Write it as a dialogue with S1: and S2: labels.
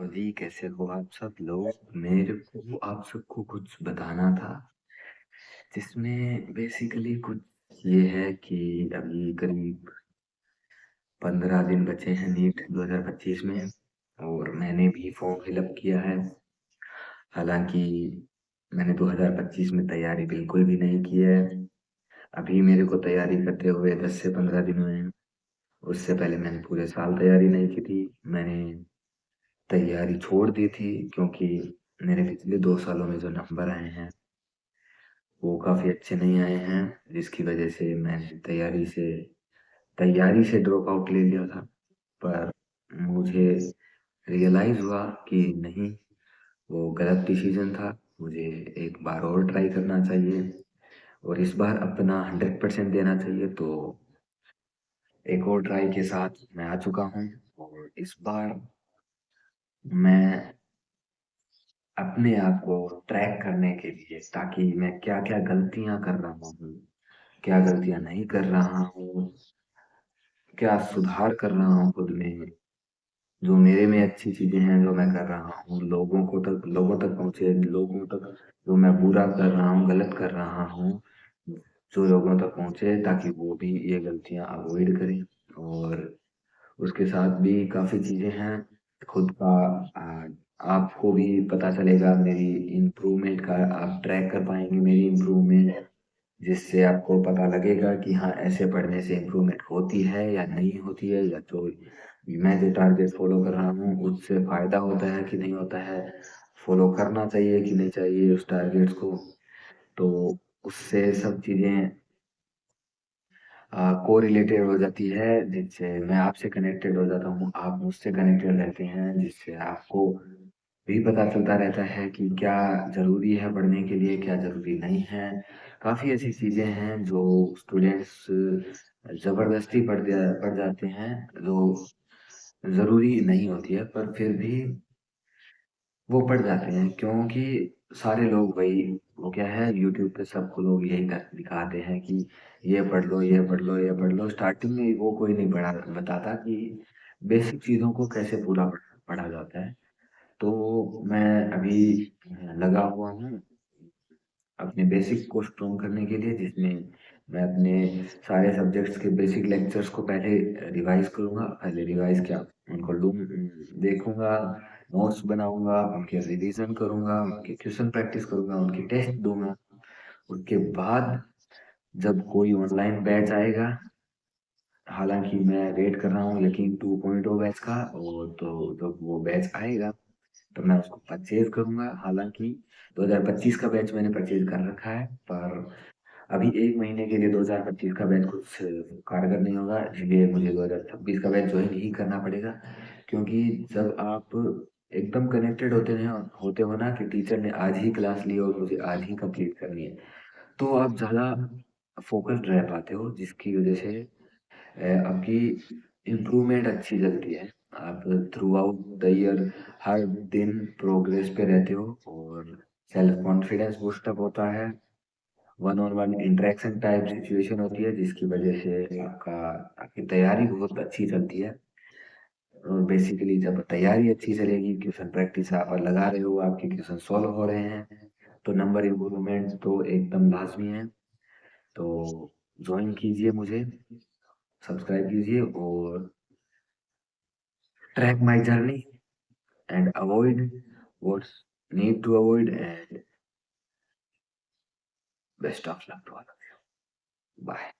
S1: तो जी, कैसे हो आप सब लोग? मेरे को आप सबको कुछ बताना था, जिसमें बेसिकली कुछ ये है कि अभी करीब 15 दिन बचे हैं नीट 2025 में, और मैंने भी फॉर्म फिलअप किया है। हालांकि मैंने 2025 में तैयारी बिल्कुल भी नहीं की है। अभी मेरे को तैयारी करते हुए 10 से 15 दिन हुए हैं। उससे पहले मैंने पूरे साल तैयारी नहीं की थी। मैंने तैयारी छोड़ दी थी क्योंकि मेरे पिछले 2 सालों में जो नंबर आए हैं वो काफ़ी अच्छे नहीं आए हैं, जिसकी वजह से मैंने तैयारी से ड्रॉप आउट ले लिया था। पर मुझे रियलाइज़ हुआ कि नहीं, वो गलत डिसीजन था। मुझे एक बार और ट्राई करना चाहिए और इस बार अपना 100% देना चाहिए। तो एक और ट्राई के साथ मैं आ चुका हूँ, और इस बार मैं अपने आप को ट्रैक करने के लिए, ताकि मैं क्या-क्या गलतियाँ कर रहा हूँ, क्या गलतियाँ नहीं कर रहा हूँ, क्या सुधार कर रहा हूँ खुद में, जो मेरे में अच्छी चीज़ें हैं जो मैं कर रहा हूँ, लोगों तक पहुँचे, लोगों तक जो मैं बुरा कर रहा हूँ, गलत कर रहा हूँ, जो लोगों तक पहुँचे ताकि वो भी ये गलतियाँ अवॉइड करें। और उसके साथ भी काफ़ी चीज़ें हैं। खुद का आपको भी पता चलेगा मेरी इम्प्रूवमेंट का, आप ट्रैक कर पाएँगे मेरी इम्प्रूवमेंट, जिससे आपको पता लगेगा कि हाँ, ऐसे पढ़ने से इम्प्रूवमेंट होती है या नहीं होती है, या जो मैं जो टारगेट फ़ॉलो कर रहा हूँ उससे फ़ायदा होता है कि नहीं होता है, फ़ॉलो करना चाहिए कि नहीं चाहिए उस टारगेट्स को। तो उससे सब चीज़ें कोरिलेटेड हो जाती है, जिससे मैं आपसे कनेक्टेड हो जाता हूँ, आप मुझसे कनेक्टेड रहते हैं, जिससे आपको भी पता चलता रहता है कि क्या ज़रूरी है पढ़ने के लिए, क्या ज़रूरी नहीं है। काफ़ी ऐसी चीज़ें हैं जो स्टूडेंट्स ज़बरदस्ती पढ़ जाते हैं, जो ज़रूरी नहीं होती है, पर फिर भी वो पढ़ जाते हैं क्योंकि सारे लोग वही, वो क्या है, यूट्यूब पे सबको लोग यही कर दिखाते हैं कि ये पढ़ लो, ये पढ़ लो, ये पढ़ लो। स्टार्टिंग में वो कोई नहीं बताता कि बेसिक चीज़ों को कैसे पूरा पढ़ा जाता है। तो मैं अभी लगा हुआ हूँ अपने बेसिक को स्ट्रॉन्ग करने के लिए, जिसमें मैं अपने सारे सब्जेक्ट्स के बेसिक लेक्चर्स को पहले रिवाइज़ करूँगा। पहले रिवाइज़ क्या, उनको देखूँगा, नोट्स बनाऊँगा, उनके रिवीज़न करूँगा, उनके क्वेश्चन प्रैक्टिस करूँगा, उनके टेस्ट दूँगा। उसके बाद जब कोई ऑनलाइन बैच आएगा, हालाँकि मैं वेट कर रहा हूँ यकीन 2.0 बैच का, और तो जब वो बैच आएगा तो मैं उसको परचेज़ करूँगा। हालाँकि 2025 का बैच मैंने परचेज़ कर रखा है, पर अभी 1 महीने के लिए 2025 का बैच कुछ कारगर नहीं होगा, इसलिए मुझे 2026 का बैच जॉइन ही करना पड़ेगा। क्योंकि जब आप एकदम कनेक्टेड होते हो ना कि टीचर ने आज ही क्लास ली और मुझे आज ही कंप्लीट करनी है, तो आप ज़्यादा फ़ोकस्ड रह पाते हो, जिसकी वज़ह से आपकी इम्प्रूवमेंट अच्छी चलती है। आप थ्रू आउट द ईयर हर दिन प्रोग्रेस पे रहते हो, और सेल्फ कॉन्फिडेंस बूस्ट अप होता है। One on one interaction type situation होती है, जिसकी वजह से आपकी तैयारी बहुत अच्छी चलती है। और बेसिकली जब तैयारी अच्छी चलेगी, क्वेश्चन प्रैक्टिस आप लगा रहे हो, आपके क्वेश्चन सॉल्व हो रहे हैं, तो नंबर इम्प्रूवमेंट तो एकदम लाजमी है। तो ज्वाइन कीजिए मुझे, सब्सक्राइब कीजिए, और track my journey and avoid what's need to avoid, and best of luck to all of you. Bye.